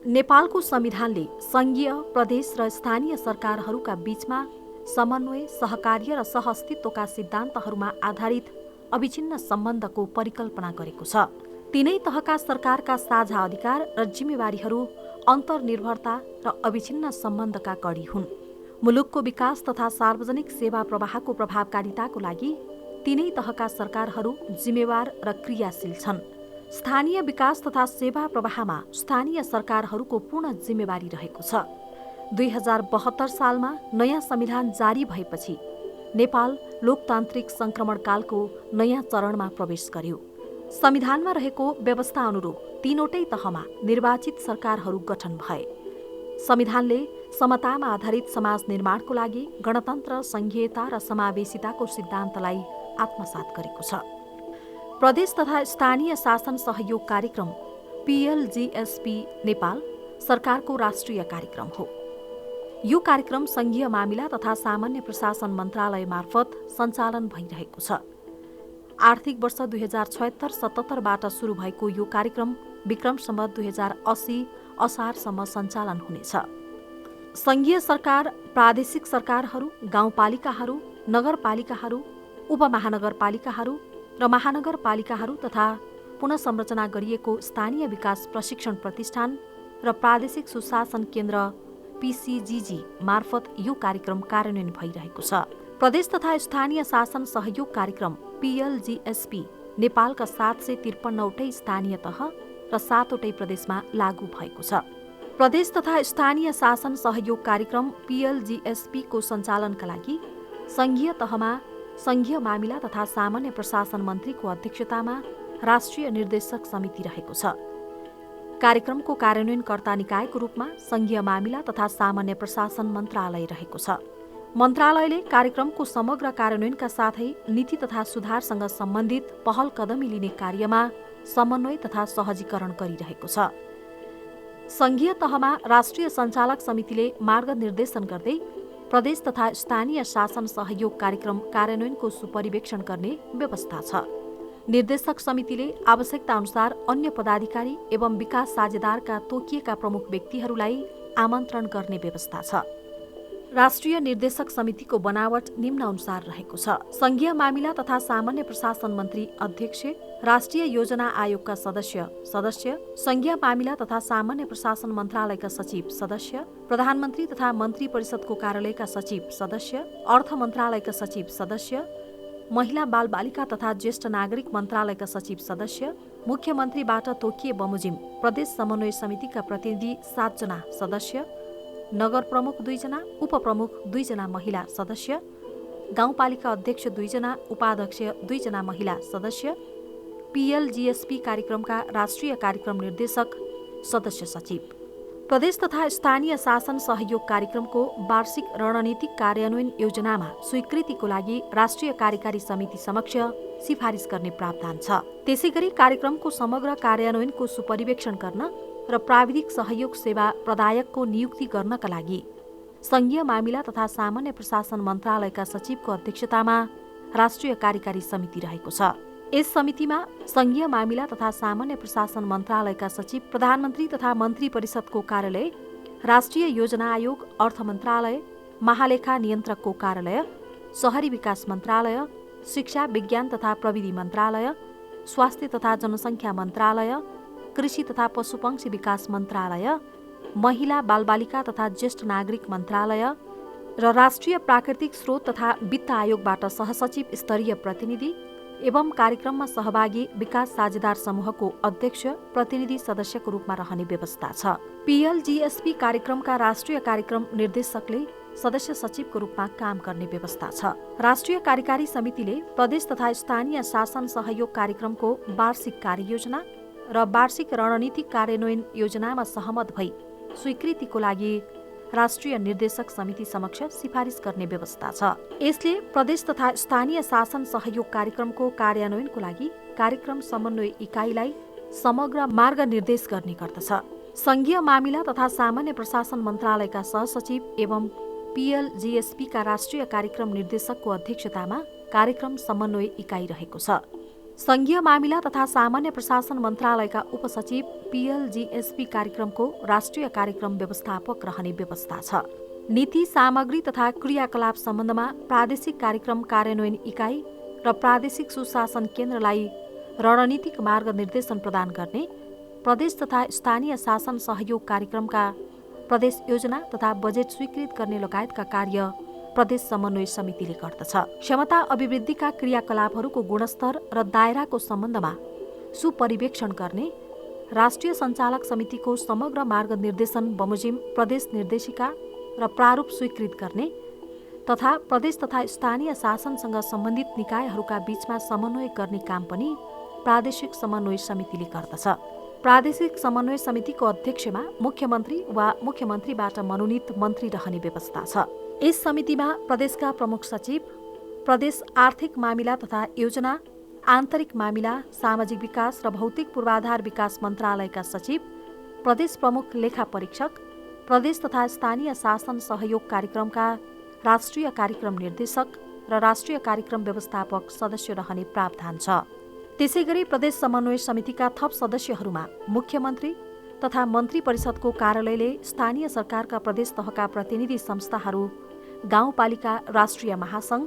नेपालको संविधानले संघीय, प्रदेश र स्थानीय सरकारहरूका बीचमा समन्वय, सहकार्य र सहअस्तित्वका सिद्धान्तहरूमा आधारित अविछिन्न सम्बन्धको परिकल्पना गरेको छ। तीनै तहका सरकारका साझा अधिकार र जिम्मेवारीहरू अन्तर्निर्भरता र अविछिन्न सम्बन्धका कडी हुन्। मुलुकको विकास तथा सार्वजनिक सेवा प्रवाहको प्रभावकारिताको लागि तीनै तहका सरकारहरू जिम्मेवार र क्रियाशील छन्। स्थानीय विकास तथा सेवा प्रवाहमा स्थानीय सरकारहरूको पूर्ण जिम्मेवारी रहेको छ। 2072 सालमा नयाँ संविधान जारी भएपछि नेपाल लोकतान्त्रिक संक्रमणकालको नयाँ चरणमा प्रवेश गर्यो। संविधानमा रहेको व्यवस्था अनुरूप तीनवटै तहमा निर्वाचित सरकारहरू गठन भए। संविधानले समतामा आधारित समाज निर्माणको लागि गणतन्त्र, संघीयता र समावेशिताको सिद्धान्तलाई आत्मसात गरेको छ। प्रदेश तथा स्थानीय शासन सहयोग कार्यक्रम PLGSP नेपाल सरकारको राष्ट्रिय कार्यक्रम हो। यो कार्यक्रम संघीय मामिला तथा सामान्य प्रशासन मन्त्रालय मार्फत सञ्चालन भइरहेको छ। आर्थिक वर्ष 2076-77बाट सुरु भएको यो कार्यक्रम विक्रम सम्वत 2080 असारसम्म सञ्चालन हुनेछ। संघीय सरकार, प्रादेशिक सरकारहरू, गाउँपालिकाहरू, नगरपालिकाहरू, उपमहानगरपालिकाहरू र महानगरपालिकाहरू तथा पुनः संरचना गरिएको स्थानीय विकास प्रशिक्षण प्रतिष्ठान र प्रादेशिक सुशासन केन्द्र PCGG मार्फत यो कार्यक्रम कार्यान्वयन भइरहेको छ। प्रदेश तथा स्थानीय शासन सहयोग कार्यक्रम PLGSP नेपालका 753वटै स्थानीय तह र 7वटै प्रदेशमा लागू भएको छ। प्रदेश तथा स्थानीय शासन सहयोग कार्यक्रम PLGSP को सञ्चालनका लागि संघीय तहमा संघीय मामिला तथा सामान्य प्रशासन मन्त्रीको अध्यक्षतामा राष्ट्रिय निर्देशक समिति रहेको छ। कार्यक्रमको कार्यान्वयनकर्ता निकायको रूपमा संघीय मामिला तथा सामान्य प्रशासन मन्त्रालय रहेको छ। मन्त्रालयले कार्यक्रमको समग्र कार्यान्वयनका साथै नीति तथा सुधारसँग सम्बन्धित पहल कदमी लिने कार्यमा समन्वय तथा सहजीकरण गरिरहेको छ। संघीय तहमा राष्ट्रिय सञ्चालक समितिले मार्गनिर्देशन गर्दै प्रदेश तथा स्थानीय शासन सहयोग कार्यक्रम कार्यान्वयनको सुपरिवेक्षण गर्ने व्यवस्था छ। निर्देशक समितिले आवश्यकता अनुसार अन्य पदाधिकारी एवं विकास साझेदारका तोकिएका प्रमुख व्यक्तिहरूलाई आमन्त्रण गर्ने व्यवस्था छ। राष्ट्रिय निर्देशक समितिको बनावट निम्न अनुसार रहेको छ। संघीय मामिला तथा सामान्य प्रशासन मन्त्री अध्यक्ष, राष्ट्रिय योजना आयोगका सदस्य, संघीय मामिला तथा सामान्य प्रशासन मन्त्रालयका सचिव सदस्य, प्रधानमन्त्री तथा मन्त्री परिषदको कार्यालयका सचिव सदस्य, अर्थ मन्त्रालयका सचिव सदस्य, महिला बाल बालिका तथा ज्येष्ठ नागरिक मन्त्रालयका सचिव सदस्य, मुख्यमन्त्रीबाट तोकिए बमोजिम प्रदेश समन्वय समितिका प्रतिनिधि 7 जना सदस्य, नगर प्रमुख 2 जना, उपप्रमुख 2 जना महिला सदस्य, गाउँपालिका अध्यक्ष 2 जना, उपाध्यक्ष 2 जना महिला सदस्य, PLGSP कार्यक्रमका राष्ट्रिय कार्यक्रम निर्देशक, सदस्य सचिव। प्रदेश तथा स्थानीय शासन सहयोग कार्यक्रमको वार्षिक रणनीतिक कार्यान्वयन योजनामा स्वीकृतिको लागि राष्ट्रिय कार्यकारी समिति समक्ष सिफारिस गर्ने प्रावधान छ। त्यसैगरी कार्यक्रमको समग्र कार्यान्वयनको सुपरिवेक्षण गर्न र प्राविधिक सहयोग सेवा प्रदायकको नियुक्ति गर्नका लागि संघीय मामिला तथा सामान्य प्रशासन मन्त्रालयका सचिवको अध्यक्षतामा राष्ट्रिय कार्यकारी समिति रहेको छ। यस समितिमा संघीय मामिला तथा सामान्य प्रशासन मन्त्रालयका सचिव, प्रधानमन्त्री तथा मन्त्री परिषदको कार्यालय, राष्ट्रिय योजना आयोग, अर्थ मन्त्रालय, महालेखा नियन्त्रकको कार्यालय, शहरी विकास मन्त्रालय, शिक्षा, विज्ञान तथा प्रविधि मन्त्रालय, स्वास्थ्य तथा जनसङ्ख्या मन्त्रालय, कृषि तथा पशुपक्षी विकास मन्त्रालय, महिला बालबालिका तथा ज्येष्ठ नागरिक मन्त्रालय र राष्ट्रिय प्राकृतिक स्रोत तथा वित्त आयोगबाट सहसचिव स्तरीय प्रतिनिधि एवं कार्यक्रममा सहभागी विकास साझेदार समूहको अध्यक्ष, प्रतिनिधि सदस्यको रूपमा रहने व्यवस्था छ। PLGSP कार्यक्रमका राष्ट्रिय कार्यक्रम निर्देशकले सदस्य सचिवको रूपमा काम गर्ने व्यवस्था छ। राष्ट्रिय कार्यकारी समितिले प्रदेश तथा स्थानीय शासन सहयोग कार्यक्रमको वार्षिक कार्ययोजना र वार्षिक रणनीतिक कार्यान्वयन योजनामा सहमत भई स्वीकृतिको लागि राष्ट्रिय निर्देशक समिति समक्ष सिफारिस गर्ने व्यवस्था छ। यसले प्रदेश तथा स्थानीय शासन सहयोग कार्यक्रमको कार्यान्वयनको लागि कार्यक्रम समन्वय इकाइलाई समग्र मार्गनिर्देश गर्ने गर्दछ। संघीय मामिला तथा सामान्य प्रशासन मन्त्रालयका सहसचिव एवं PLGSP का राष्ट्रिय कार्यक्रम निर्देशकको अध्यक्षतामा कार्यक्रम समन्वय इकाइ रहेको छ। सङ्घीय मामिला तथा सामान्य प्रशासन मन्त्रालयका उपसचिव PLGSP कार्यक्रमको राष्ट्रिय कार्यक्रम व्यवस्थापक रहने व्यवस्था छ। नीति, सामग्री तथा क्रियाकलाप सम्बन्धमा प्रादेशिक कार्यक्रम कार्यान्वयन इकाइ र प्रादेशिक सुशासन केन्द्रलाई रणनीतिक मार्गनिर्देशन प्रदान गर्ने, प्रदेश तथा स्थानीय शासन सहयोग कार्यक्रमका प्रदेश योजना तथा बजेट स्वीकृत गर्ने लगायतका कार्य प्रदेश समन्वय समितिले गर्दछ। क्षमता अभिवृद्धिका क्रियाकलापहरूको गुणस्तर र दायराको सम्बन्धमा सुपरिवेक्षण गर्ने, राष्ट्रिय सञ्चालक समितिको समग्र मार्गनिर्देशन बमोजिम प्रदेश निर्देशिका र प्रारूप स्वीकृत गर्ने तथा प्रदेश तथा स्थानीय शासनसँग सम्बन्धित निकायहरूका बीचमा समन्वय गर्ने काम पनि प्रादेशिक समन्वय समितिले गर्दछ। प्रादेशिक समन्वय समितिको अध्यक्षमा मुख्यमन्त्री वा मुख्यमन्त्रीबाट मनोनित मन्त्री रहने व्यवस्था छ। यस समितिमा प्रदेशका प्रमुख सचिव, प्रदेश आर्थिक मामिला तथा योजना, आन्तरिक मामिला, सामाजिक विकास र भौतिक पूर्वाधार विकास मन्त्रालयका सचिव, प्रदेश प्रमुख लेखा परीक्षक, प्रदेश तथा स्थानीय शासन सहयोग कार्यक्रमका राष्ट्रिय कार्यक्रम निर्देशक र राष्ट्रिय कार्यक्रम व्यवस्थापक सदस्य रहने प्रावधान छ। त्यसैगरी प्रदेश समन्वय समितिका थप सदस्यहरूमा मुख्यमन्त्री तथा मन्त्री परिषदको कार्यालयले स्थानीय सरकारका प्रदेश तहका प्रतिनिधि संस्थाहरू, गाउँपालिका राष्ट्रिय महासङ्घ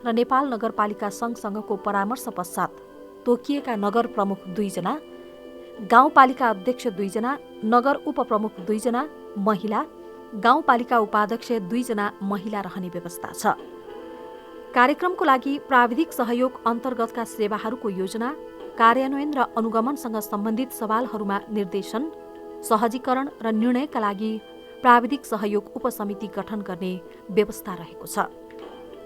र नेपाल नगरपालिका सङ्घसँगको परामर्श पश्चात तोकिएका नगर प्रमुख 2 जना, गाउँपालिका अध्यक्ष 2 जना, नगर उपप्रमुख 2 जना महिला, गाउँपालिका उपाध्यक्ष 2 जना महिला रहने व्यवस्था छ। कार्यक्रमको लागि प्राविधिक सहयोग अन्तर्गतका सेवाहरूको योजना, कार्यान्वयन र अनुगमनसँग सम्बन्धित सवालहरूमा निर्देशन, सहजीकरण र निर्णयका लागि प्राविधिक सहयोग उपसमिति गठन गर्ने व्यवस्था रहेको छ।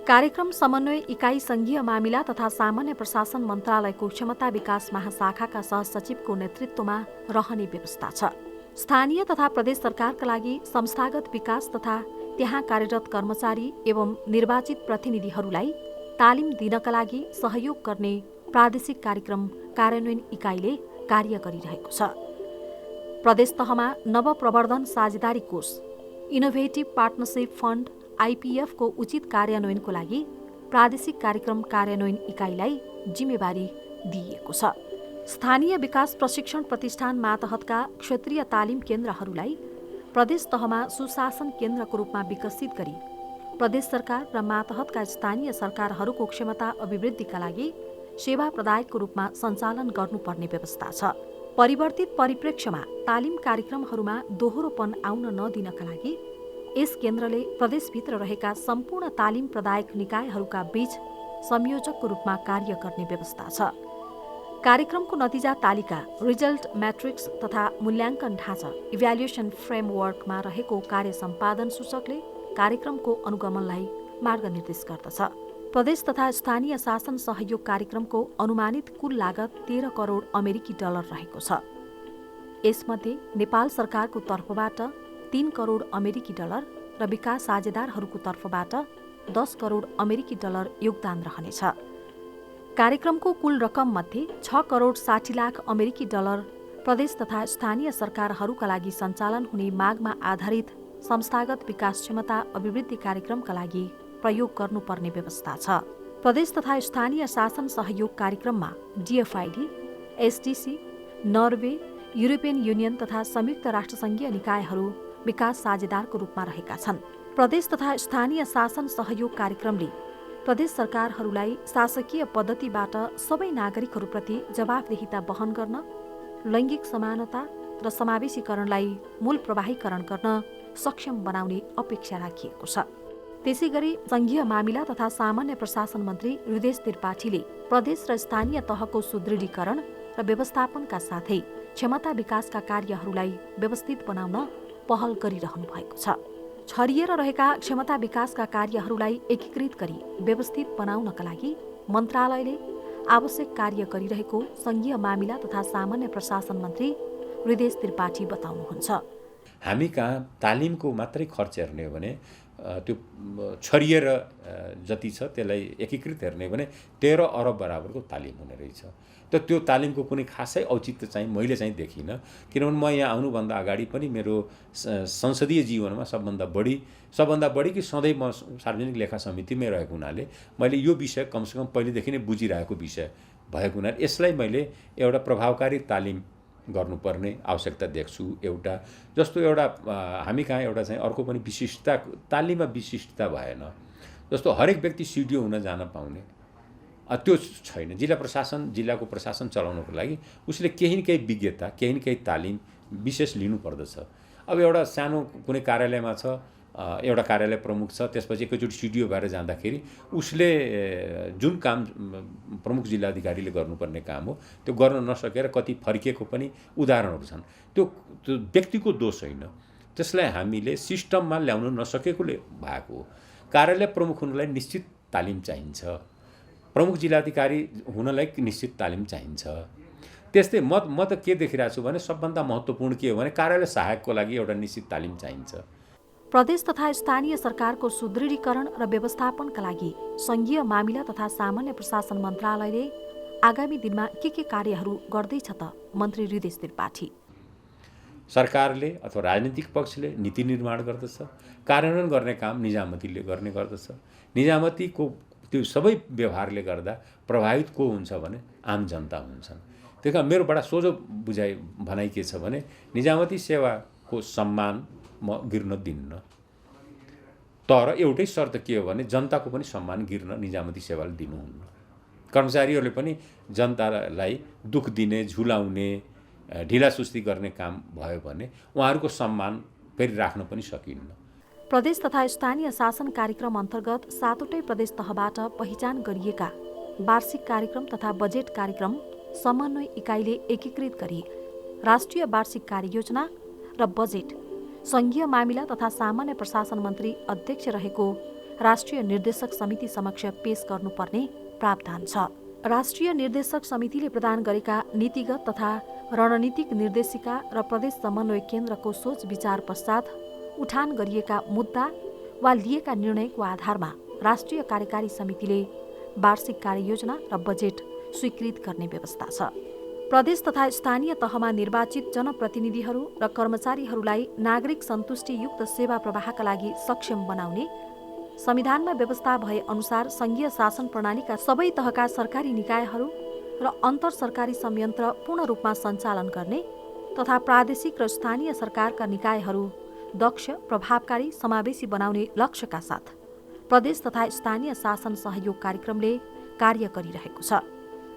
कार्यक्रम समन्वय इकाइ सङ्घीय मामिला तथा सामान्य प्रशासन मन्त्रालयको क्षमता विकास महाशाखाका सहसचिवको नेतृत्वमा रहने व्यवस्था छ। स्थानीय तथा प्रदेश सरकारका लागि संस्थागत विकास तथा त्यहाँ कार्यरत कर्मचारी एवं निर्वाचित प्रतिनिधिहरूलाई तालिम दिनका लागि सहयोग गर्ने प्रादेशिक कार्यक्रम कार्यान्वयन इकाइले कार्य गरिरहेको छ। प्रदेश तहमा नवप्रवर्धन साझेदारी कोष, इनोभेटिभ पार्टनरसिप फन्ड IPF को उचित कार्यान्वयनको लागि प्रादेशिक कार्यक्रम कार्यान्वयन इकाइलाई जिम्मेवारी दिइएको छ। स्थानीय विकास प्रशिक्षण प्रतिष्ठान मातहतका क्षेत्रीय तालिम केन्द्रहरूलाई प्रदेश तहमा सुशासन केन्द्रको रूपमा विकसित गरी प्रदेश सरकार र मातहतका स्थानीय सरकारहरूको क्षमता अभिवृद्धिका लागि सेवा प्रदायकको रूपमा सञ्चालन गर्नुपर्ने व्यवस्था छ। परिवर्तित परिप्रेक्ष्यमा तालिम कार्यक्रमहरूमा दोहोरोपन आउन नदिनका लागि यस केन्द्रले प्रदेशभित्र रहेका सम्पूर्ण तालिम प्रदायक निकायहरूका बीच संयोजकको रूपमा कार्य गर्ने व्यवस्था छ। कार्यक्रमको नतिजा तालिका, रिजल्ट म्याट्रिक्स तथा मूल्याङ्कन ढाँचा इभ्यालुएसन फ्रेमवर्कमा रहेको कार्य सम्पादन सूचकले कार्यक्रमको अनुगमनलाई मार्गनिर्देश गर्दछ। प्रदेश तथा स्थानीय शासन सहयोग कार्यक्रमको अनुमानित कुल लागत 13 करोड अमेरिकी डलर रहेको छ। यसमध्ये नेपाल सरकारको तर्फबाट 3 करोड अमेरिकी डलर र विकास साझेदारहरूको तर्फबाट 10 करोड अमेरिकी डलर योगदान रहनेछ। कार्यक्रमको कुल रकम मध्ये 6 करोड 60 लाख अमेरिकी डलर प्रदेश तथा स्थानीय सरकारहरूका लागि सञ्चालन हुने मागमा आधारित संस्थागत विकास क्षमता अभिवृद्धि कार्यक्रमका लागि प्रयोग गर्नुपर्ने व्यवस्था छ। प्रदेश तथा स्थानीय शासन सहयोग कार्यक्रममा DFID, SDC, Norway, European union तथा संयुक्त राष्ट्रसङ्घीय निकायहरू विकास साझेदारको रूपमा रहेका छन्। प्रदेश तथा स्थानीय शासन सहयोग कार्यक्रमले प्रदेश सरकारहरूलाई शासकीय पद्धतिबाट सबै नागरिकहरूप्रति जवाफदेहिता वहन गर्न, लैङ्गिक समानता र समावेशीकरणलाई मूल प्रवाहीकरण गर्न सक्षम बनाउने अपेक्षा राखिएको छ। त्यसैगरी सङ्घीय मामिला तथा सामान्य प्रशासन मन्त्री हृदेश त्रिपाठीले प्रदेश र स्थानीय तहको सुदृढीकरण र व्यवस्थापनका साथै क्षमता विकासका कार्यहरूलाई व्यवस्थित बनाउन पहल गरिरहनु भएको छ। छरिएर रहेका क्षमता विकासका कार्यहरूलाई एकीकृत गरी व्यवस्थित बनाउनका लागि मन्त्रालयले आवश्यक कार्य गरिरहेको सङ्घीय मामिला तथा सामान्य प्रशासन मन्त्री हृदेश त्रिपाठी बताउनुहुन्छ। हामी कहाँ तालिमको मात्रै खर्च हेर्ने हो भने त्यो छरिएर जति छ त्यसलाई एकीकृत हेर्ने हो भने 13 अरब बराबरको तालिम हुने रहेछ। त त्यो तालिमको कुनै खासै औचित्य चाहिँ मैले चाहिँ देखिनँ, किनभने म यहाँ आउनुभन्दा अगाडि पनि मेरो संसदीय जीवनमा सबभन्दा बढी कि सधैँ म सार्वजनिक लेखा समितिमै रहेको हुनाले मैले यो विषय कमसेकम पहिलेदेखि नै बुझिरहेको विषय भएको हुनाले यसलाई मैले एउटा प्रभावकारी तालिम गर्नुपर्ने आवश्यकता देख्छु। एउटा जस्तो एउटा हामी कहाँ एउटा चाहिँ अर्को पनि विशिष्टता, तालिममा विशिष्टता भएन। जस्तो हरेक व्यक्ति सिडिओ हुन जान पाउने त्यो छैन। जिल्लाको प्रशासन चलाउनको लागि उसले केही न केही विज्ञता, केही न केही तालिम विशेष लिनुपर्दछ। अब एउटा सानो कुनै कार्यालयमा छ, एउटा कार्यालय प्रमुख छ, त्यसपछि एकैचोटि सिडिओ भएर जाँदाखेरि उसले जुन काम प्रमुख जिल्लाधिकारीले गर्नुपर्ने काम हो त्यो गर्न नसकेर कति फर्किएको पनि उदाहरणहरू छन्। त्यो व्यक्तिको दोष होइन, त्यसलाई हामीले सिस्टममा ल्याउन नसकेकोले भएको हो। कार्यालय प्रमुख हुनलाई निश्चित तालिम चाहिन्छ, प्रमुख जिल्लाधिकारी हुनलाई निश्चित तालिम चाहिन्छ। त्यस्तै म त के देखिरहेको छु भने सबभन्दा महत्त्वपूर्ण के हो भने कार्यालय सहायकको लागि एउटा निश्चित तालिम चाहिन्छ। प्रदेश तथा स्थानीय सरकारको सुदृढीकरण र व्यवस्थापनका लागि सङ्घीय मामिला तथा सामान्य प्रशासन मन्त्रालयले आगामी दिनमा के कार्यहरू गर्दैछ त मन्त्री हृदेश त्रिपाठी? सरकारले अथवा राजनीतिक पक्षले नीति निर्माण गर्दछ, कार्यान्वयन गर्ने काम निजामतीले गर्ने गर्दछ। निजामतीको त्यो सबै व्यवहारले गर्दा प्रभावित को हुन्छ भने आम जनता हुन्छन्। त्यही कारण मेरो बडा सोझो भनाइ के छ भने निजामती सेवाको सम्मान म गिर्न दिन्न, तर एउटै शर्त के हो भने जनताको पनि सम्मान गिर्न निजामती सेवाले दिनुहुन्न। कर्मचारीहरूले पनि जनतालाई दुःख दिने, झुलाउने, ढिलासुस्ती गर्ने काम भयो भने उहाँहरूको सम्मान फेरि राख्न पनि सकिन्न। प्रदेश तथा स्थानीय शासन कार्यक्रम अन्तर्गत 7वटै प्रदेश तहबाट पहिचान गरिएका वार्षिक कार्यक्रम तथा बजेट कार्यक्रम समन्वय इकाइले एकीकृत गरी राष्ट्रिय वार्षिक कार्ययोजना र बजेट सङ्घीय मामिला तथा सामान्य प्रशासन मन्त्री अध्यक्ष रहेको राष्ट्रिय निर्देशक समिति समक्ष पेश गर्नुपर्ने प्रावधान छ। राष्ट्रिय निर्देशक समितिले प्रदान गरेका नीतिगत तथा रणनीतिक निर्देशिका र प्रदेश समन्वय केन्द्रको सोच विचार पश्चात उठान गरिएका मुद्दा वा लिएका निर्णयको आधारमा राष्ट्रिय कार्यकारी समितिले वार्षिक कार्ययोजना र बजेट स्वीकृत गर्ने व्यवस्था छ। प्रदेश तथा स्थानीय तहमा निर्वाचित जनप्रतिनिधिहरू र कर्मचारीहरूलाई नागरिक सन्तुष्टियुक्त सेवा प्रवाहका लागि सक्षम बनाउने, संविधानमा व्यवस्था भए अनुसार सङ्घीय शासन प्रणालीका सबै तहका सरकारी निकायहरू र अन्तर सरकारी संयन्त्र पूर्ण रूपमा सञ्चालन गर्ने तथा प्रादेशिक र स्थानीय सरकारका निकायहरू दक्ष, प्रभावकारी, समावेशी बनाउने लक्ष्यका साथ प्रदेश तथा स्थानीय शासन सहयोग कार्यक्रमले कार्य गरिरहेको छ।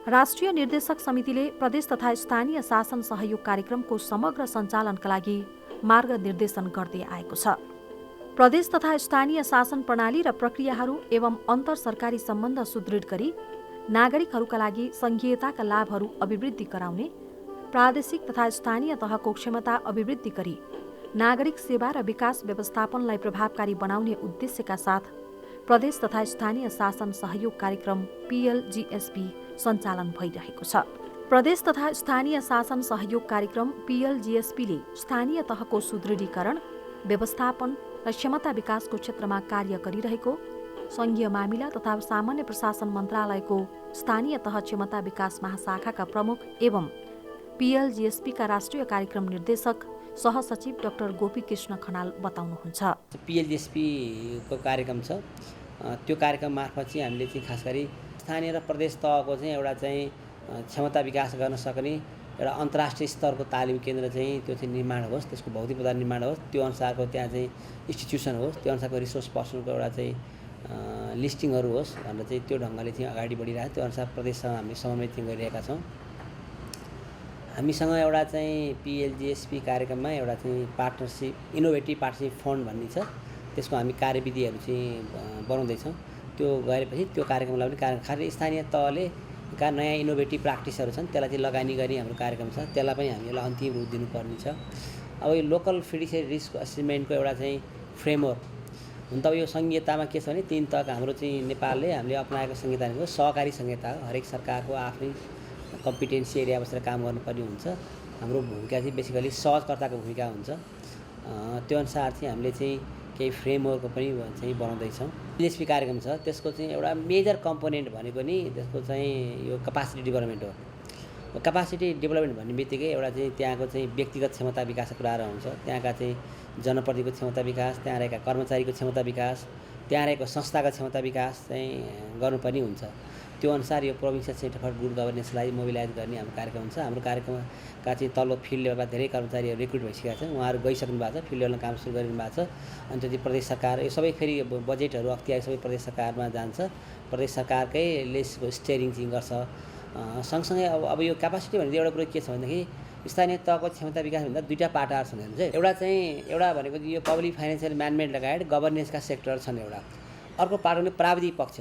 राष्ट्रिय निर्देशक समितिले प्रदेश तथा स्थानीय शासन सहयोग कार्यक्रमको समग्र सञ्चालनका लागि मार्गनिर्देशन गर्दै आएको छ। प्रदेश तथा स्थानीय शासन प्रणाली र प्रक्रियाहरू एवं अन्तर सरकारी सम्बन्ध सुदृढ गरी नागरिकहरूका लागि सङ्घीयताका लाभहरू अभिवृद्धि गराउने, प्रादेशिक तथा स्थानीय तहको क्षमता अभिवृद्धि गरी नागरिक सेवा र विकास व्यवस्थापनलाई प्रभावकारी बनाउने उद्देश्यका साथ प्रदेश तथा स्थानीय शासन सहयोग कार्यक्रम PLGSP सञ्चालन भइरहेको छ। प्रदेश तथा स्थानीय शासन सहयोग कार्यक्रम PLGSPले स्थानीय तहको सुदृढीकरण, व्यवस्थापन र क्षमता विकासको क्षेत्रमा कार्य गरिरहेको सङ्घीय मामिला तथा सामान्य प्रशासन मन्त्रालयको स्थानीय तह क्षमता विकास महाशाखाका प्रमुख एवं PLGSPका राष्ट्रिय कार्यक्रम निर्देशक सहसचिव डाक्टर गोपीकृष्ण खनाल बताउनुहुन्छ। PLGSPको कार्यक्रम छ, त्यो कार्यक्रम मार्फत चाहिँ हामीले चाहिँ खास गरी स्थानीय र प्रदेश तहको चाहिँ एउटा चाहिँ क्षमता विकास गर्न सक्ने एउटा अन्तर्राष्ट्रिय स्तरको तालिम केन्द्र चाहिँ त्यो चाहिँ निर्माण होस्, त्यसको भौतिक पदार्थ निर्माण होस्, त्यो अनुसारको त्यहाँ चाहिँ इन्स्टिट्युसन होस्, त्यो अनुसारको रिसोर्स पर्सनको एउटा चाहिँ लिस्टिङहरू होस् भनेर चाहिँ त्यो ढङ्गले चाहिँ अगाडि बढिरहेको, त्यो अनुसार प्रदेशसँग हामीले समन्वय चाहिँ गरिरहेका छौँ। हामीसँग एउटा चाहिँ PLGSP कार्यक्रममा एउटा चाहिँ पार्टनरसिप, इनोभेटिभ पार्टनरसिप फन्ड भन्ने छ, त्यसको हामी कार्यविधिहरू चाहिँ बनाउँदैछौँ। त्यो गरेपछि त्यो कार्यक्रमलाई पनि खालि स्थानीय तहले नयाँ इनोभेटिभ प्र्याक्टिसहरू छन् त्यसलाई चाहिँ लगानी गर्ने हाम्रो कार्यक्रम छ, त्यसलाई पनि हामीलाई अन्तिम रूप दिनुपर्ने छ। अब यो लोकल फिडुसियरी रिस्क असेसमेन्टको एउटा चाहिँ फ्रेमवर्क हुन त यो संहितामा के छ भने 3 तहका हाम्रो चाहिँ नेपालले हामीले अपनाएको संहिता भनेको सहकारी संहिता हो। हरेक सरकारको आफ्नै कम्पिटेन्सी एरिया बसेर काम गर्नुपर्ने हुन्छ। हाम्रो भूमिका चाहिँ बेसिकली सहजकर्ताको भूमिका हुन्छ। त्यो अनुसार चाहिँ हामीले चाहिँ केही फ्रेमवर्क पनि चाहिँ बनाउँदैछौँ। PLGSP कार्यक्रम छ, त्यसको चाहिँ एउटा मेजर कम्पोनेन्ट भनेको नि त्यसको चाहिँ यो क्यापासिटी डेभलपमेन्ट हो। क्यापासिटी डेभलपमेन्ट भन्ने बित्तिकै एउटा चाहिँ त्यहाँको चाहिँ व्यक्तिगत क्षमता विकासको कुराहरू हुन्छ, त्यहाँका चाहिँ जनप्रतिको क्षमता विकास, त्यहाँ रहेका कर्मचारीको क्षमता विकास, त्यहाँ रहेको संस्थाको क्षमता विकास चाहिँ गर्नुपर्ने हुन्छ। त्यो अनुसार यो प्रोभिन्सियल सेन्टर फर गुड गभर्नेन्सलाई मोबिलाइज गर्ने हाम्रो कार्यक्रम हुन्छ। हाम्रो कार्यक्रमका चाहिँ तल्लो फिल्ड लेभलमा धेरै कर्मचारीहरू रिक्रुट भइसकेका छन्, उहाँहरू गइसक्नु भएको छ, फिल्ड लेभलमा काम सुरु गरिनु भएको छ। अनि त्यति प्रदेश सरकार यो सबै फेरि बजेटहरू अख्तियार सबै प्रदेश सरकारमा जान्छ, प्रदेश सरकारकैले स्टेयरिङ चाहिँ गर्छ। सँगसँगै अब यो क्यापासिटी भनेको एउटा कुरो के छ भनेदेखि स्थानीय तहको क्षमता विकास भन्दा दुईवटा पाटाहरू छन् हेर्नु चाहिँ एउटा भनेको यो पब्लिक फाइनेन्सियल म्यानेजमेन्ट लगायत गभर्नेन्सका सेक्टर छन् एउटा। अर्को पाटो भने प्राविधिक पक्ष,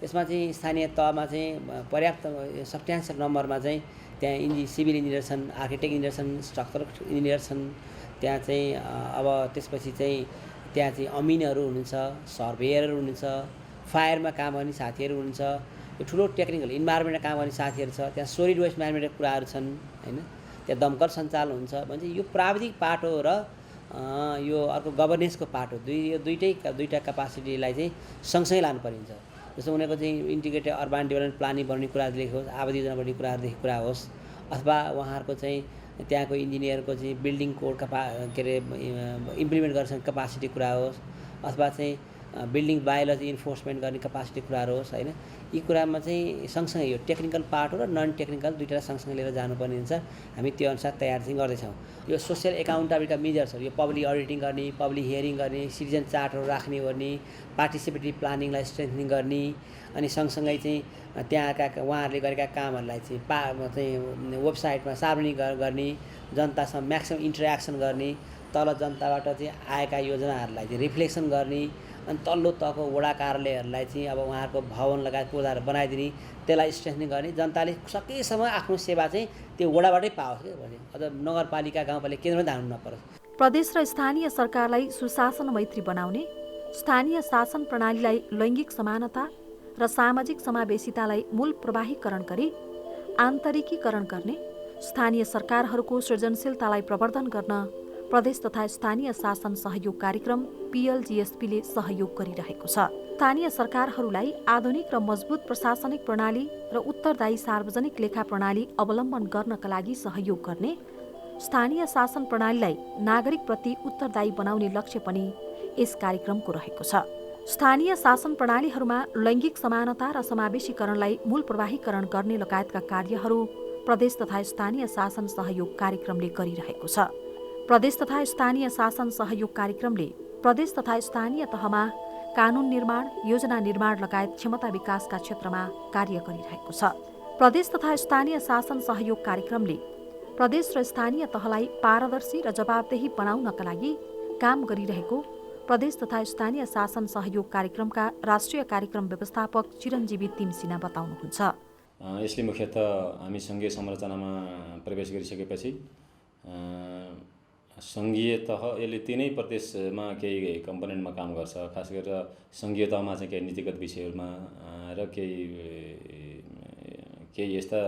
यसमा चाहिँ स्थानीय तहमा चाहिँ पर्याप्त सब्स्ट्यान्सियल नम्बरमा चाहिँ त्यहाँ सिभिल इन्जिनियर छन्, आर्किटेक्ट इन्जिनियर छन्, स्ट्रक्चरल इन्जिनियर छन्, त्यहाँ चाहिँ अब त्यसपछि चाहिँ त्यहाँ चाहिँ अमिनहरू हुनुहुन्छ, सर्भेयरहरू हुनुहुन्छ, फायरमा काम गर्ने साथीहरू हुनुहुन्छ, यो ठुलो टेक्निकल इन्भाइरोमेन्टमा काम गर्ने साथीहरू छ, त्यहाँ सोलिड वेस्ट म्यानेजमेन्टका कुराहरू छन् होइन, त्यहाँ दमकल सञ्चालन हुन्छ भने यो प्राविधिक पाटो र यो अर्को गभर्नेन्सको पाटो यो दुईवटा क्यापासिटीलाई चाहिँ सँगसँगै लानु परिन्छ। जस्तो उनीहरूको चाहिँ इन्टिग्रेटेड अर्बन डेभलपमेन्ट प्लानिङ बनाउने कुराहरू लेखोस्, आवास योजना बनाउने कुराहरूदेखि कुरा होस्, अथवा उहाँहरूको चाहिँ त्यहाँको इन्जिनियरको चाहिँ बिल्डिङ कोड के अरे इम्प्लिमेन्ट गर्ने क्यापासिटी कुरा होस्, अथवा चाहिँ बिल्डिङ बायोलोजी इन्फोर्समेन्ट गर्ने क्यापासिटी कुराहरू होस् होइन। यी कुरामा चाहिँ सँगसँगै यो टेक्निकल पार्ट हो र नन टेक्निकल दुईवटा सँगसँगै लिएर जानुपर्ने हुन्छ। हामी त्यो अनुसार तयार चाहिँ गर्दैछौँ। यो सोसियल एकाउन्टेबिलिटीका मेजर्सहरू, यो पब्लिक अडिटिङ गर्ने, पब्लिक हियरिङ गर्ने, सिटिजन चार्टहरू राख्ने गर्ने, पार्टिसिपेटरी प्लानिङलाई स्ट्रेन्थनिङ गर्ने, अनि सँगसँगै चाहिँ त्यहाँका उहाँहरूले गरेका कामहरूलाई चाहिँ वेबसाइटमा सार्वजनिक गर्ने, जनतासँग म्याक्सिमम इन्टरेक्सन गर्ने, तल जनताबाट चाहिँ आएका योजनाहरूलाई चाहिँ रिफ्लेक्सन गर्ने, अनि तल्लो तहको वडा कार्यालयहरूलाई चाहिँ अब उहाँहरूको भवन लगायत पूजाहरू बनाइदिने, त्यसलाई स्ट्रेन्थनिङ गर्ने, जनताले सकेसम्म आफ्नो सेवा चाहिँ त्यो वडाबाटै पाओस् क्या भने, अझ नगरपालिका गाउँपालिका केन्द्रमा धान्नु नपरोस्। प्रदेश र स्थानीय सरकारलाई सुशासन मैत्री बनाउने, स्थानीय शासन प्रणालीलाई लैङ्गिक समानता र सामाजिक समावेशितालाई मूल प्रवाहीकरण गरी आन्तरिकीकरण गर्ने, स्थानीय सरकारहरूको सृजनशीलतालाई प्रवर्धन गर्न प्रदेश तथा स्थानीय शासन सहयोग कार्यक्रम PLGSP ले सहयोग गरिरहेको छ। स्थानीय सरकारहरूलाई आधुनिक र मजबुत प्रशासनिक प्रणाली र उत्तरदायी सार्वजनिक लेखा प्रणाली अवलम्बन गर्नका लागि सहयोग गर्ने, स्थानीय शासन प्रणालीलाई नागरिकप्रति उत्तरदायी बनाउने लक्ष्य पनि यस कार्यक्रमको रहेको छ। स्थानीय शासन प्रणालीहरूमा लैङ्गिक समानता र समावेशीकरणलाई मूल प्रवाहीकरण गर्ने लगायतका कार्यहरू प्रदेश तथा स्थानीय शासन सहयोग कार्यक्रमले गरिरहेको छ। प्रदेश तथा स्थानीय शासन सहयोग कार्यक्रमले प्रदेश तथा स्थानीय तहमा कानुन निर्माण, योजना निर्माण लगायत क्षमता विकासका क्षेत्रमा कार्य गरिरहेको छ। प्रदेश तथा स्थानीय शासन सहयोग कार्यक्रमले प्रदेश र स्थानीय तहलाई पारदर्शी र जवाबदेही बनाउनका लागि काम गरिरहेको प्रदेश तथा स्थानीय शासन सहयोग कार्यक्रमका राष्ट्रिय कार्यक्रम व्यवस्थापक चिरञ्जीवी तिमसिना बताउनुहुन्छ। यसले मुख्यतः हामी सङ्घीय संरचनामा प्रवेश गरिसकेपछि सङ्घीय तह यसले तिनै प्रदेशमा केही कम्पोनेन्टमा काम गर्छ, खास गरेर सङ्घीय तहमा चाहिँ केही नीतिगत विषयहरूमा र केही यस्ता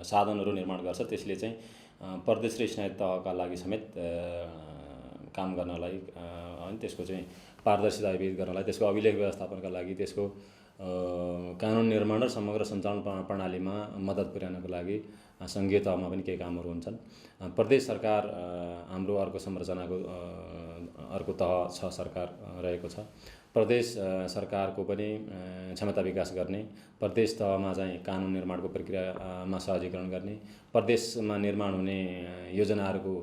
साधनहरू निर्माण गर्छ। त्यसले चाहिँ प्रदेश र स्थानीय तहका लागि समेत काम गर्नलाई अनि त्यसको चाहिँ पारदर्शिता विहित गर्नलाई, त्यसको अभिलेख व्यवस्थापनका लागि, त्यसको कानुन निर्माण र समग्र सञ्चालन प्रणालीमा मद्दत पुर्याउनको लागि सङ्घीय तहमा पनि केही कामहरू हुन्छन्। प्रदेश सरकार हाम्रो अर्को संरचनाको अर्को तह छ, सरकार रहेको छ। प्रदेश सरकारको पनि क्षमता विकास गर्ने, प्रदेश तहमा चाहिँ कानुन निर्माणको प्रक्रियामा सहजीकरण गर्ने, प्रदेशमा निर्माण हुने योजनाहरूको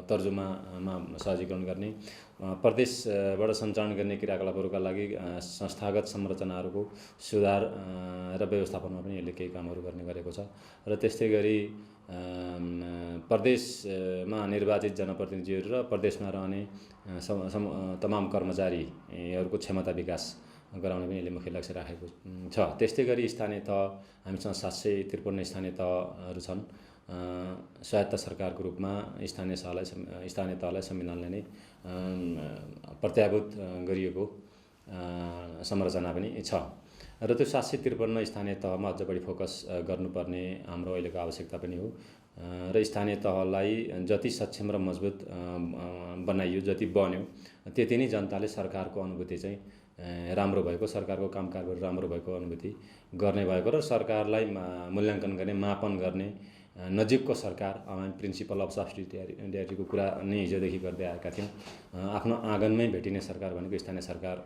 तर्जुमामा सहजीकरण गर्ने, प्रदेशबाट सञ्चालन गर्ने क्रियाकलापहरूका लागि संस्थागत संरचनाहरूको सुधार र व्यवस्थापनमा पनि यसले केही कामहरू गर्ने गरेको छ। र त्यस्तै गरी प्रदेशमा निर्वाचित जनप्रतिनिधिहरू र प्रदेशमा रहने तमाम कर्मचारीहरूको क्षमता विकास गराउने पनि यसले मुख्य लक्ष्य राखेको छ। त्यस्तै गरी स्थानीय तह हामीसँग 753 स्थानीय तहहरू छन्। स्वायत्त सरकारको रूपमा स्थानीय तहलाई संविधानले नै प्रत्याभूत गरिएको संरचना पनि छ। र त्यो 753 स्थानीय तहमा अझ बढी फोकस गर्नुपर्ने हाम्रो अहिलेको आवश्यकता पनि हो। र स्थानीय तहलाई जति सक्षम र मजबुत बनाइयो, जति बन्यो, त्यति नै जनताले सरकारको अनुभूति चाहिँ राम्रो भएको, सरकारको काम कारबार राम्रो भएको अनुभूति गर्ने भएको र सरकारलाई मूल्याङ्कन गर्ने, मापन गर्ने नजिकको सरकार, प्रिन्सिपल अफ सब्सिडियरीको कुरा नै हिजोदेखि गर्दै आएका थियौँ। आफ्नो आँगनमै भेटिने सरकार भनेको स्थानीय सरकार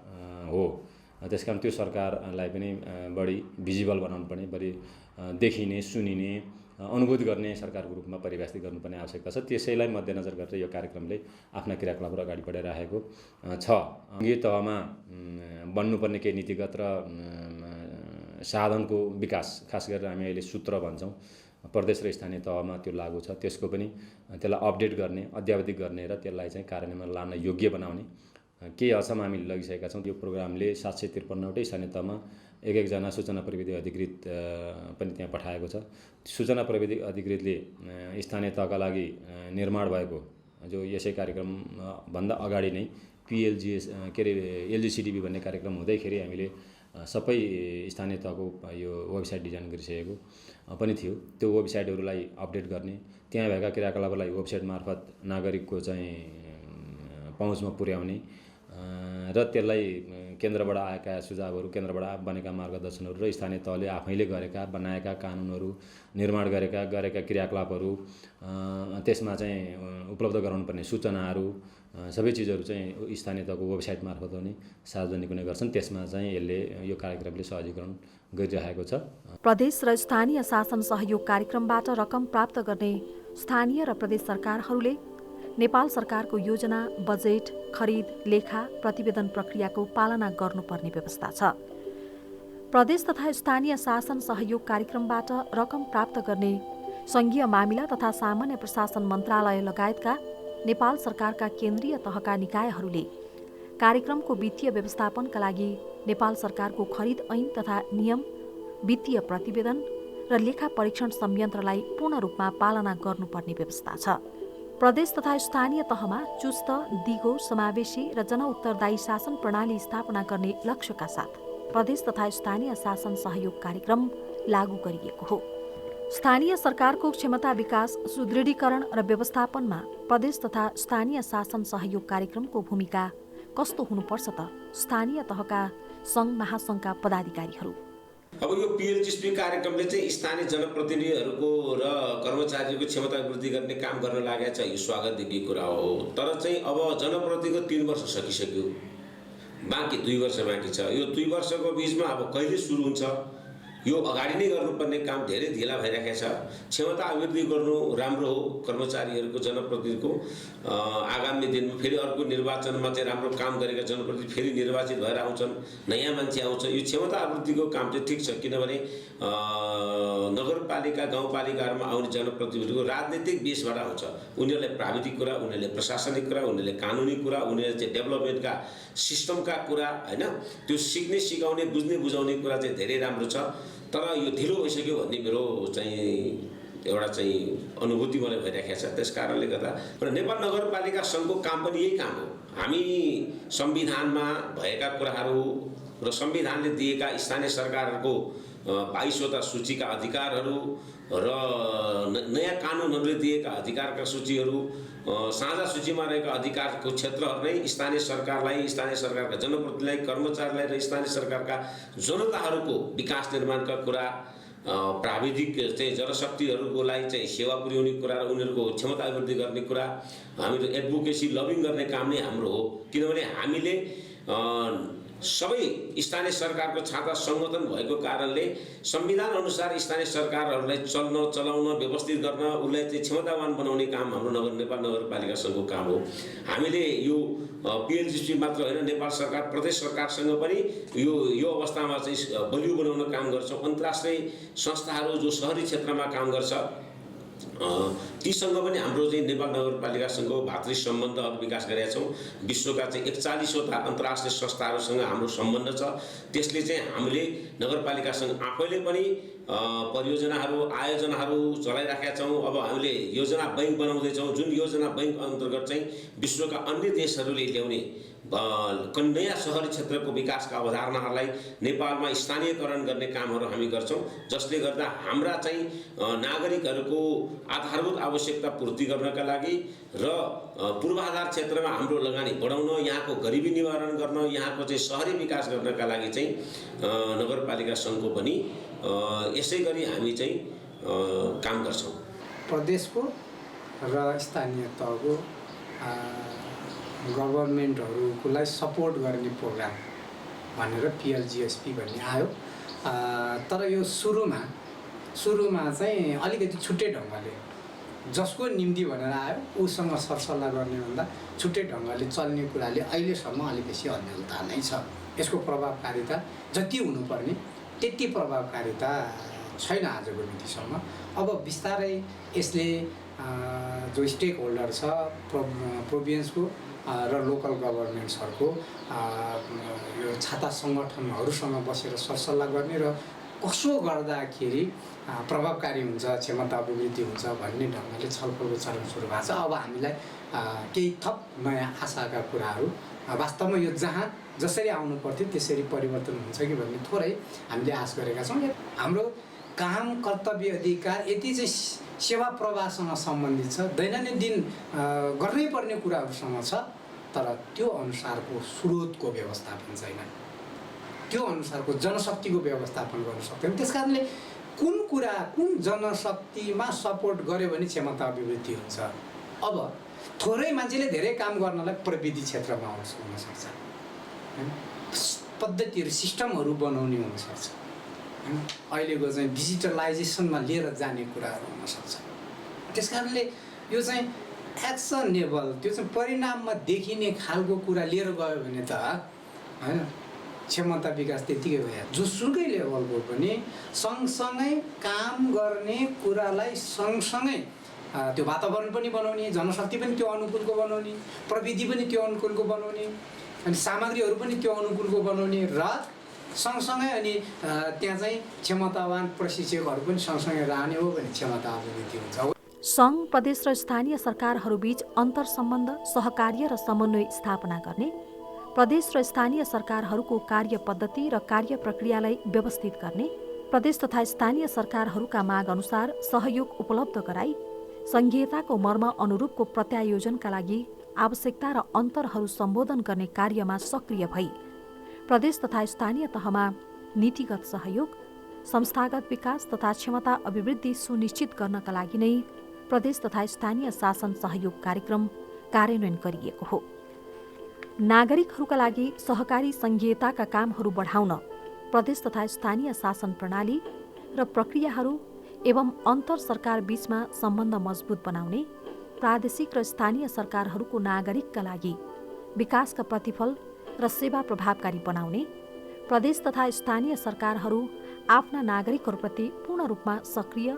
हो। त्यसकारण त्यो सरकारलाई पनि बढी भिजिबल बनाउनु पर्ने, बढी देखिने, सुनिने, अनुभूत गर्ने सरकारको रूपमा परिभाषित गर्नुपर्ने आवश्यकता छ। त्यसैलाई मध्यनजर गरेर यो कार्यक्रमले आफ्ना क्रियाकलापहरू अगाडि बढाइरहेको छ। यो तहमा बन्नुपर्ने केही नीतिगत र साधनको विकास, खास गरेर हामी अहिले सूत्र भन्छौँ, प्रदेश र स्थानीय तहमा त्यो लागू छ। त्यसको पनि त्यसलाई अपडेट गर्ने, अद्यावधिक गर्ने र त्यसलाई चाहिँ कार्यान्वयनमा लान योग्य बनाउने केही हदसम्म हामीले लगिसकेका छौँ। त्यो प्रोग्रामले 753वटै स्थानीय तहमा एक-एकजना सूचना प्रविधि अधिकृत पनि त्यहाँ पठाएको छ। सूचना प्रविधि अधिकृतले स्थानीय तहका लागि निर्माण भएको जो यसै कार्यक्रम भन्दा अगाडि नै PLGS LGCDB भन्ने कार्यक्रम हुँदैखेरि हामीले सबै स्थानीय तहको यो वेबसाइट डिजाइन गरिसकेको पनि थियो। त्यो वेबसाइटहरूलाई अपडेट गर्ने, त्यहाँ भएका क्रियाकलापलाई वेबसाइट मार्फत नागरिकको चाहिँ पहुँचमा पुर्याउने र त्यसलाई केन्द्रबाट आएका सुझावहरू, केन्द्रबाट बनेका मार्गदर्शनहरू र स्थानीय तहले आफैले गरेका बनाएका कानुनहरू, निर्माण गरेका क्रियाकलापहरू, त्यसमा चाहिँ उपलब्ध गराउनुपर्ने सूचनाहरू, सबै चिजहरू चाहिँ स्थानीय तहको वेबसाइट मार्फत पनि सार्वजनिक हुने गर्छन्। त्यसमा चाहिँ यसले यो कार्यक्रमले सहजीकरण गरिरहेको छ। प्रदेश र स्थानीय शासन सहयोग कार्यक्रमबाट रकम प्राप्त गर्ने स्थानीय र प्रदेश सरकारहरूले नेपाल सरकारको योजना, बजेट, खरिद, लेखा, प्रतिवेदन प्रक्रियाको पालना गर्नुपर्ने व्यवस्था छ। प्रदेश तथा स्थानीय शासन सहयोग कार्यक्रमबाट रकम प्राप्त गर्ने सङ्घीय मामिला तथा सामान्य प्रशासन मन्त्रालय लगायतका नेपाल सरकारका केन्द्रीय तहका निकायहरूले कार्यक्रमको वित्तीय व्यवस्थापनका लागि नेपाल सरकारको खरिद ऐन तथा नियम, वित्तीय प्रतिवेदन र लेखा परीक्षण संयन्त्रलाई पूर्ण रूपमा पालना गर्नुपर्ने व्यवस्था छ। प्रदेश तथा स्थानीय तहमा चुस्त, दिगो, समावेशी र जनउत्तरदायी शासन प्रणाली स्थापना गर्ने लक्ष्यका साथ प्रदेश तथा स्थानीय शासन सहयोग कार्यक्रम लागू गरिएको हो। स्थानीय सरकारको क्षमता विकास, सुदृढीकरण र व्यवस्थापनमा प्रदेश तथा स्थानीय शासन सहयोग कार्यक्रमको भूमिका कस्तो हुनुपर्छ त स्थानीय तहका सङ्घ महासङ्घका पदाधिकारीहरू। अब यो PLGSP कार्यक्रमले चाहिँ स्थानीय जनप्रतिनिधिहरूको र कर्मचारीहरूको क्षमता वृद्धि गर्ने काम गर्न लागेको छ। यो स्वागतयोग्य कुरा हो। तर चाहिँ अब जनप्रतिनिधिको 3 वर्ष सकिसक्यो, बाँकी 2 वर्ष बाँकी छ। यो 2 वर्षको बिचमा अब कहिले सुरु हुन्छ, यो अगाडि नै गर्नुपर्ने काम धेरै ढिला भइरहेको छ। क्षमता अभिवृद्धि गर्नु राम्रो हो कर्मचारीहरूको, जनप्रतिनिधिको। आगामी दिनमा फेरि अर्को निर्वाचनमा चाहिँ राम्रो काम गरेका जनप्रतिनिधि फेरि निर्वाचित भएर आउँछन्, नयाँ मान्छे आउँछ। यो क्षमता अभिवृद्धिको काम चाहिँ ठिक छ, किनभने नगरपालिका, गाउँपालिकाहरूमा आउने जनप्रतिनिधिको राजनीतिक बेसबाट आउँछ। उनीहरूलाई प्राविधिक कुरा, उनीहरूले प्रशासनिक कुरा, उनीहरूले कानुनी कुरा, उनीहरूले चाहिँ डेभलपमेन्टका सिस्टमका कुरा, होइन, त्यो सिक्ने, सिकाउने, बुझ्ने, बुझाउने कुरा चाहिँ धेरै राम्रो छ। तर यो ढिलो भइसक्यो भन्ने मेरो चाहिँ एउटा चाहिँ अनुभूति मलाई भइरहेको छ। त्यस कारणले गर्दा र नेपाल नगरपालिका सङ्घको काम पनि यही काम हो। हामी संविधानमा भएका कुराहरू र संविधानले दिएका स्थानीय सरकारहरूको 22वटा सूचीका अधिकारहरू र नयाँ कानुनहरूले दिएका अधिकारका सूचीहरू, साझा सूचीमा रहेका अधिकारको क्षेत्रहरू नै स्थानीय सरकारलाई, स्थानीय सरकारका जनप्रतिनिधिलाई, कर्मचारीलाई र स्थानीय सरकारका जनताहरूको विकास निर्माणका कुरा, प्राविधिक चाहिँ जनशक्तिहरूको लागि चाहिँ सेवा पुर्याउने कुरा र उनीहरूको क्षमता अभिवृद्धि गर्ने कुरा, हामीहरू एडभोकेसी, लबिङ गर्ने काम नै हाम्रो हो। किनभने हामीले सबै स्थानीय सरकारको छाता संगठन भएको कारणले संविधान अनुसार स्थानीय सरकारहरूलाई चलाउन, व्यवस्थित गर्न, उसलाई चाहिँ क्षमतावान बनाउने काम हाम्रो नेपाल नगरपालिका सङ्घको काम हो। हामीले यो PLGSP मात्र होइन, नेपाल सरकार, प्रदेश सरकारसँग पनि यो अवस्थामा चाहिँ बलियो बनाउन काम गर्छौँ। अन्तर्राष्ट्रिय संस्थाहरू जो शहरी क्षेत्रमा काम गर्छ तीसँग पनि हाम्रो चाहिँ नेपाल नगरपालिकासँगको भातृ सम्बन्धहरू विकास गरेका छौँ। विश्वका चाहिँ 41वटा अन्तर्राष्ट्रिय संस्थाहरूसँग हाम्रो सम्बन्ध छ। त्यसले चाहिँ हामीले नगरपालिकासँग आफैले पनि परियोजनाहरू, आयोजनाहरू चलाइराखेका छौँ। अब हामीले योजना बैङ्क बनाउँदैछौँ, जुन योजना बैङ्क अन्तर्गत चाहिँ विश्वका अन्य देशहरूले ल्याउने नयाँ शहरी क्षेत्रको विकासका अवधारणाहरूलाई नेपालमा स्थानीयकरण गर्ने कामहरू हामी गर्छौँ, जसले गर्दा हाम्रा चाहिँ नागरिकहरूको आधारभूत आवश्यकता पूर्ति गर्नका लागि र पूर्वाधार क्षेत्रमा हाम्रो लगानी बढाउन, यहाँको गरिबी निवारण गर्न, यहाँको चाहिँ शहरी विकास गर्नका लागि चाहिँ नगरपालिका सङ्घको पनि यसै गरी हामी चाहिँ काम गर्छौँ। प्रदेशको र स्थानीय तहको गभर्मेन्टहरूलाई सपोर्ट गर्ने प्रोग्राम भनेर पिएलजिएसपी भन्ने आयो। तर यो सुरुमा चाहिँ अलिकति छुट्टै ढङ्गले जसको निम्ति भनेर आयो उसँग सरसल्लाह गर्ने भन्दा छुट्टै ढङ्गले चल्ने कुराले अहिलेसम्म अलिक बेसी अन्यलता नै छ। यसको प्रभावकारिता जति हुनुपर्ने त्यति प्रभावकारिता छैन आजको मितिसम्म। अब बिस्तारै यसले जो स्टेक होल्डर छ प्रोभिन्सको र लोकल गभर्मेन्ट्सहरूको यो छाता सङ्गठनहरूसँग बसेर सरसल्लाह गर्ने र कसो गर्दाखेरि प्रभावकारी हुन्छ, क्षमता अभिवृद्धि हुन्छ भन्ने ढङ्गले छलफलको चरण सुरु भएको छ। अब हामीलाई केही थप नयाँ आशाका कुराहरू वास्तवमा यो जहाँ जसरी आउनु पर्थ्यो त्यसरी परिवर्तन हुन्छ कि भन्ने थोरै हामीले आश गरेका छौँ। हाम्रो काम कर्तव्य अधिकार यति चाहिँ सेवा प्रवाहसँग सम्बन्धित छ, दैनन्दिन गर्नै पर्ने कुराहरूसँग छ, तर त्यो अनुसारको स्रोतको व्यवस्थापन छैन, त्यो अनुसारको जनशक्तिको व्यवस्थापन गर्न सक्दैन। त्यस कारणले कुन कुरा कुन जनशक्तिमा सपोर्ट गर्यो भने क्षमता अभिवृद्धि हुन्छ। अब थोरै मान्छेले धेरै काम गर्नलाई प्रविधि क्षेत्रमा हुनसक्छ, पद्धतिहरू सिस्टमहरू बनाउने हुनसक्छ, अहिलेको चाहिँ डिजिटलाइजेसनमा लिएर जाने कुराहरू हुनसक्छ। त्यस कारणले यो चाहिँ एक्सनेबल त्यो चाहिँ परिणाममा देखिने खालको कुरा लिएर गयो भने त होइन क्षमता विकास त्यतिकै भयो। जोसुकै लेभलको पनि सँगसँगै काम गर्ने कुरालाई सँगसँगै त्यो वातावरण पनि बनाउने, जनशक्ति पनि त्यो अनुकूलको बनाउने, प्रविधि पनि त्यो अनुकूलको बनाउने, अनि सामग्रीहरू पनि त्यो अनुकूलको बनाउने र सँगसँगै अनि त्यहाँ चाहिँ क्षमतावान प्रशिक्षकहरू पनि सँगसँगै रहने हो भने क्षमता अभिवृद्धि हुन्छ। सङ्घ, प्रदेश र स्थानीय सरकारहरूबीच अन्तर्सम्बन्ध, सहकार्य र समन्वय स्थापना गर्ने, प्रदेश र स्थानीय सरकारहरूको कार्य पद्धति र कार्य प्रक्रियालाई व्यवस्थित गर्ने, प्रदेश तथा स्थानीय सरकारहरूका माग अनुसार सहयोग उपलब्ध गराई सङ्घीयताको मर्म अनुरूपको प्रत्यायोजनका लागि आवश्यकता र अन्तरहरू सम्बोधन गर्ने कार्यमा सक्रिय भई प्रदेश तथा स्थानीय तहमा नीतिगत सहयोग, संस्थागत विकास तथा क्षमता अभिवृद्धि सुनिश्चित गर्नका लागि नै प्रदेश तथा स्थानीय शासन सहयोग कार्यक्रम कार्यान्वयन गरिएको हो। नागरिकहरूका लागि सहकारी सङ्घीयताका कामहरू बढाउन प्रदेश तथा स्थानीय शासन प्रणाली र प्रक्रियाहरू एवं अन्तर सरकार बीचमा सम्बन्ध मजबुत बनाउने, प्रादेशिक र स्थानीय सरकारहरूको नागरिकका लागि विकासका प्रतिफल र सेवा प्रभावकारी बनाउने, प्रदेश तथा स्थानीय सरकारहरू आफ्ना नागरिकहरूप्रति पूर्ण रूपमा सक्रिय,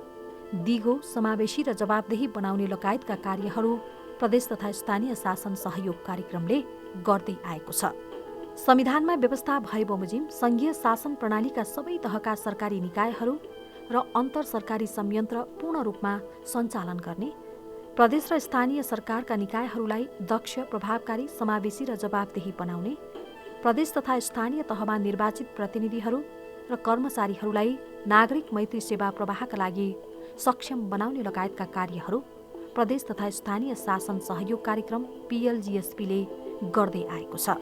दिगो, समावेशी र जवाबदेही बनाउने लगायतका कार्यहरू प्रदेश तथा स्थानीय शासन सहयोग कार्यक्रमले गर्दै आएको छ। संविधानमा व्यवस्था भए बमोजिम सङ्घीय शासन प्रणालीका सबै तहका सरकारी निकायहरू र अन्तर सरकारी संयन्त्र पूर्ण रूपमा सञ्चालन गर्ने, प्रदेश र स्थानीय सरकारका निकायहरूलाई दक्ष, प्रभावकारी, समावेशी र जवाबदेही बनाउने, प्रदेश तथा स्थानीय तहमा निर्वाचित प्रतिनिधिहरू र कर्मचारीहरूलाई नागरिक मैत्री सेवा प्रवाहका लागि सक्षम बनाउने लगायतका कार्यहरू प्रदेश तथा स्थानीय शासन सहयोग कार्यक्रम PLGSP ले गर्दै आएको छ।